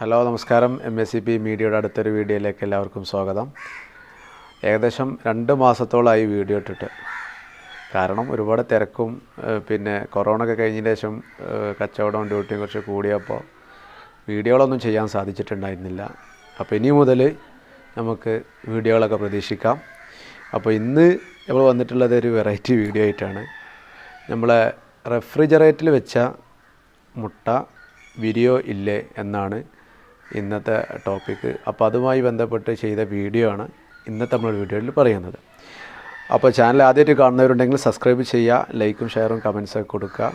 Hello നമസ്കാരം. MACP മീഡിയയുടെ അടുത്തൊരു വീഡിയോയിലേക്ക് എല്ലാവർക്കും സ്വാഗതം. ഏകദേശം 2 മാസത്തോളമായി വീഡിയോ ഇട്ടിട്ട്. കാരണം ഒരുപാട് തിരക്കും പിന്നെ കൊറോണ ഒക്കെ കഴിഞ്ഞതിന് ശേഷം കച്ചവടവും ഡ്യൂട്ടിയും കുറച്ച് കൂടിയപ്പോൾ വീഡിയോകളൊന്നും ചെയ്യാൻ സാധിച്ചിട്ടുണ്ടായിരുന്നില്ല. അപ്പോൾ ഇനി മുതൽ നമുക്ക് വീഡിയോകളൊക്കെ പ്രതീക്ഷിക്കാം. അപ്പോൾ ഇന്ന് നമ്മൾ വന്നിട്ടുള്ളത് ഒരു വെറൈറ്റി വീഡിയോ ആയിട്ടാണ്. നമ്മളെ റെഫ്രിജറേറ്ററിൽ വെച്ച മുട്ട വിരിയോ ഇല്ലേ എന്നാണ് ഇന്നത്തെ ടോപ്പിക്ക്. അപ്പോൾ അതുമായി ബന്ധപ്പെട്ട് ചെയ്ത വീഡിയോ ആണ് ഇന്നത്തെ നമ്മൾ വീഡിയോയിൽ പറയുന്നത്. അപ്പോൾ ചാനൽ ആദ്യമായിട്ട് കാണുന്നവരുണ്ടെങ്കിൽ സബ്സ്ക്രൈബ് ചെയ്യുക, ലൈക്കും ഷെയറും കമൻസൊക്കെ കൊടുക്കുക.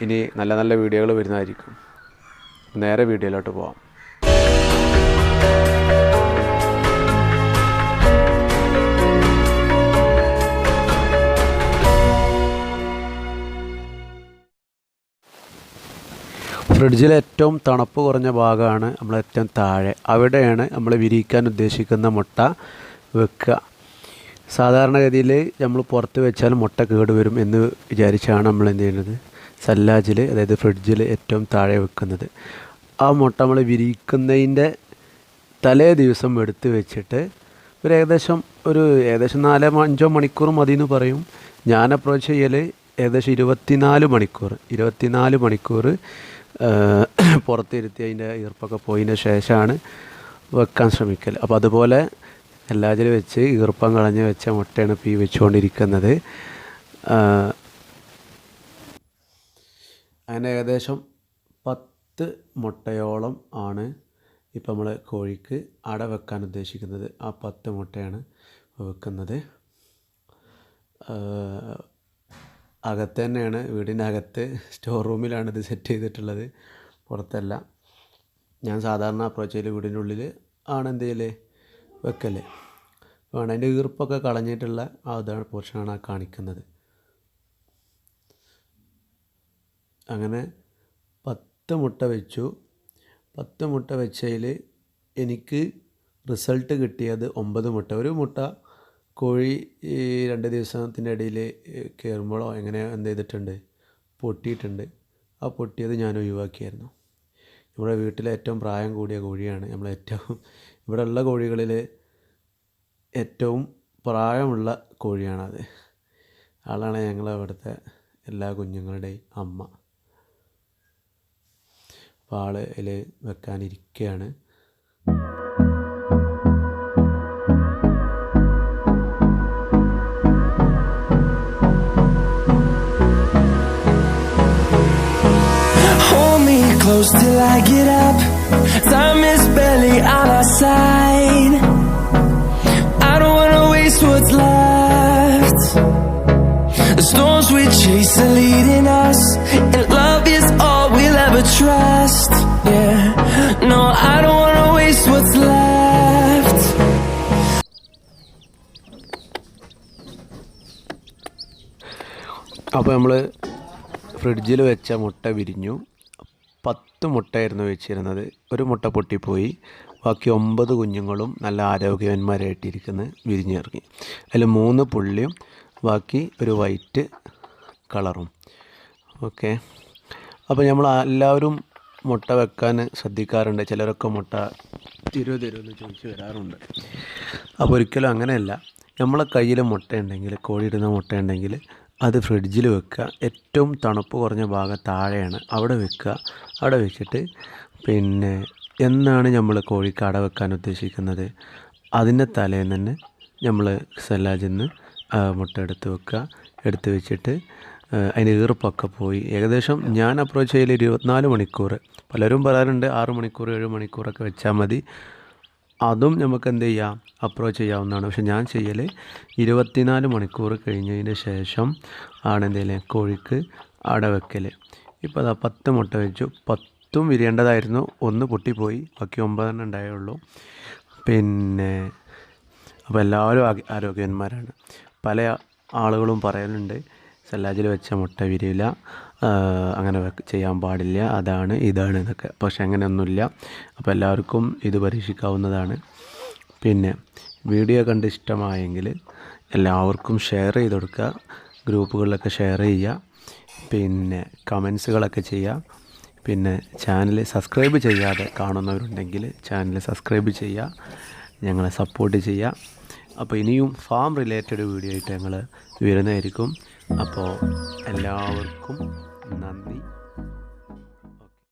ഇനി നല്ല നല്ല വീഡിയോകൾ വരുന്നതായിരിക്കും. നേരെ വീഡിയോയിലോട്ട് പോകാം. ഫ്രിഡ്ജിലെ ഏറ്റവും തണുപ്പ് കുറഞ്ഞ ഭാഗമാണ് നമ്മൾ ഏറ്റവും താഴെ. അവിടെയാണ് നമ്മൾ വിരിയിക്കാൻ ഉദ്ദേശിക്കുന്ന മുട്ട വെക്കുക. സാധാരണഗതിയിൽ നമ്മൾ പുറത്ത് വെച്ചാൽ മുട്ട കേടുവരും എന്ന് വിചാരിച്ചാണ് നമ്മൾ എന്ത് ചെയ്യുന്നത്, സല്ലാജിൽ അതായത് ഫ്രിഡ്ജിൽ ഏറ്റവും താഴെ വെക്കുന്നത്. ആ മുട്ട നമ്മൾ വിരിയിക്കുന്നതിൻ്റെ തലേ ദിവസം എടുത്ത് വെച്ചിട്ട് ഏകദേശം 4-5 മണിക്കൂർ മതി എന്ന് പറയും. ഞാൻ അപ്രോച്ച് ചെയ്യൽ ഏകദേശം 24 മണിക്കൂർ പുറത്തിരുത്തി അതിൻ്റെ ഈർപ്പൊക്കെ പോയതിന് ശേഷമാണ് വെക്കാൻ ശ്രമിക്കൽ. അപ്പോൾ അതുപോലെ എല്ലാത്തിലും വെച്ച് ഈർപ്പം കളഞ്ഞ് വെച്ച മുട്ടയാണ് ഇപ്പോൾ ഈ വെച്ചുകൊണ്ടിരിക്കുന്നത്. അങ്ങനെ ഏകദേശം 10 മുട്ടയോളം ആണ് ഇപ്പോൾ നമ്മൾ കോഴിക്ക് അട വെക്കാൻ ഉദ്ദേശിക്കുന്നത്. ആ 10 മുട്ടയാണ് വെക്കുന്നത്. അകത്ത് തന്നെയാണ്, വീടിൻ്റെ അകത്ത് സ്റ്റോർ റൂമിലാണ് ഇത് സെറ്റ് ചെയ്തിട്ടുള്ളത്, പുറത്തല്ല. ഞാൻ സാധാരണ അപ്രോച്ച് ചെയ്യൽ വീടിൻ്റെ ഉള്ളിൽ ആണ് എന്ത് ചെയ്യൽ വെക്കൽ. വേണം അതിൻ്റെ ഈർപ്പൊക്കെ കളഞ്ഞിട്ടുള്ള അതാണ് പോർഷനാണ് ആ കാണിക്കുന്നത്. അങ്ങനെ 10 മുട്ട വെച്ചു. 10 മുട്ട വെച്ചതിൽ എനിക്ക് റിസൾട്ട് കിട്ടിയത് 9 മുട്ട. ഒരു മുട്ട കോഴി 2 ദിവസത്തിൻ്റെ ഇടയിൽ കയറുമ്പോഴോ എങ്ങനെ എന്ത് ചെയ്തിട്ടുണ്ട്, പൊട്ടിയിട്ടുണ്ട്. ആ പൊട്ടിയത് ഞാൻ ഒഴിവാക്കിയായിരുന്നു. നമ്മുടെ വീട്ടിലെ ഏറ്റവും പ്രായം കൂടിയ കോഴിയാണ്. ഇവിടെ ഉള്ള കോഴികളിൽ ഏറ്റവും പ്രായമുള്ള കോഴിയാണത്. ആളാണ് ഞങ്ങളെ ഇവിടുത്തെ എല്ലാ കുഞ്ഞുങ്ങളുടെയും അമ്മ. അപ്പോൾ ആൾ ഇതിൽ വെക്കാനിരിക്കുകയാണ്. Close till I get up. Time is barely on our side. I don't wanna waste what's left. The storms we chase are leading us, and love is all we'll ever trust. Yeah, no, I don't wanna waste what's left. അപ്പോൾ നമ്മൾ ഫ്രിഡ്ജിൽ വെച്ച മുട്ട വിരിഞ്ഞു. 10 മുട്ടയായിരുന്നു വെച്ചിരുന്നത്. ഒരു മുട്ട പൊട്ടിപ്പോയി. ബാക്കി 9 കുഞ്ഞുങ്ങളും നല്ല ആരോഗ്യവാന്മാരായിട്ടിരിക്കുന്ന വിരിഞ്ഞിറങ്ങി. അതിൽ 3 പുള്ളിയും ബാക്കി ഒരു വൈറ്റ് കളറും. ഓക്കെ. അപ്പോൾ നമ്മൾ എല്ലാവരും മുട്ട വെക്കാൻ ശ്രദ്ധിക്കാറുണ്ട്. ചിലരൊക്കെ മുട്ട തരുമെന്ന് ചോദിച്ച് വരാറുണ്ട്. അപ്പോൾ ഒരിക്കലും അങ്ങനെയല്ല. നമ്മളെ കയ്യിൽ മുട്ടയുണ്ടെങ്കിൽ, കോഴിയിടുന്ന മുട്ടയുണ്ടെങ്കിൽ അത് ഫ്രിഡ്ജിൽ വെക്കുക. ഏറ്റവും തണുപ്പ് കുറഞ്ഞ ഭാഗം താഴെയാണ്, അവിടെ വെക്കുക. അവിടെ വെച്ചിട്ട് പിന്നെ എന്നാണ് നമ്മൾ കോഴിക്ക് അട വെക്കാൻ ഉദ്ദേശിക്കുന്നത് അതിൻ്റെ തലേന്ന് തന്നെ നമ്മൾ സെല്ലാജിൽ നിന്ന് മുട്ട എടുത്ത് വെക്കുക. എടുത്ത് വെച്ചിട്ട് അതിന് ഈർപ്പൊക്കെ പോയി ഏകദേശം ഞാൻ അപ്രോച്ച് ചെയ്യൽ 24 മണിക്കൂർ. പലരും പറയാറുണ്ട് 6 മണിക്കൂർ 7 മണിക്കൂറൊക്കെ വെച്ചാൽ മതി. അതും നമുക്ക് എന്ത് ചെയ്യാം, അപ്രോച്ച് ചെയ്യാവുന്നതാണ്. പക്ഷെ ഞാൻ ചെയ്യൽ 24 മണിക്കൂർ കഴിഞ്ഞതിന് ശേഷം ആണ് എന്തെങ്കിലും കോഴിക്ക് അട വെക്കൽ. ഇപ്പോൾ അതാ 10 മുട്ട വെച്ചു. 10ഉം വിരിയേണ്ടതായിരുന്നു. 1 പൊട്ടിപ്പോയി. ബാക്കി 9 ഉണ്ടായുള്ളൂ. പിന്നെ അപ്പോൾ എല്ലാവരും ആരോഗ്യവാന്മാരാണ്. പല ആളുകളും പറയുന്നുണ്ട് സല്ലാജിൽ വെച്ച മുട്ട വിരിയില്ല, അങ്ങനെ ചെയ്യാൻ പാടില്ല, അതാണ് ഇതാണ് എന്നൊക്കെ. പക്ഷെ അങ്ങനെയൊന്നുമില്ല. അപ്പോൾ എല്ലാവർക്കും ഇത് പരീക്ഷിക്കാവുന്നതാണ്. പിന്നെ വീഡിയോ കണ്ട് ഇഷ്ടമായെങ്കിൽ എല്ലാവർക്കും ഷെയർ ചെയ്ത് കൊടുക്കുക, ഗ്രൂപ്പുകളിലൊക്കെ ഷെയർ ചെയ്യുക, പിന്നെ കമൻസുകളൊക്കെ ചെയ്യുക. പിന്നെ ചാനൽ സബ്സ്ക്രൈബ് ചെയ്യാതെ കാണുന്നവരുണ്ടെങ്കിൽ ചാനൽ സബ്സ്ക്രൈബ് ചെയ്യുക, ഞങ്ങളെ സപ്പോർട്ട് ചെയ്യുക. അപ്പോൾ ഇനിയും ഫാം റിലേറ്റഡ് വീഡിയോ ആയിട്ട് ഞങ്ങൾ വരുന്നതായിരിക്കും. അപ്പോൾ എല്ലാവർക്കും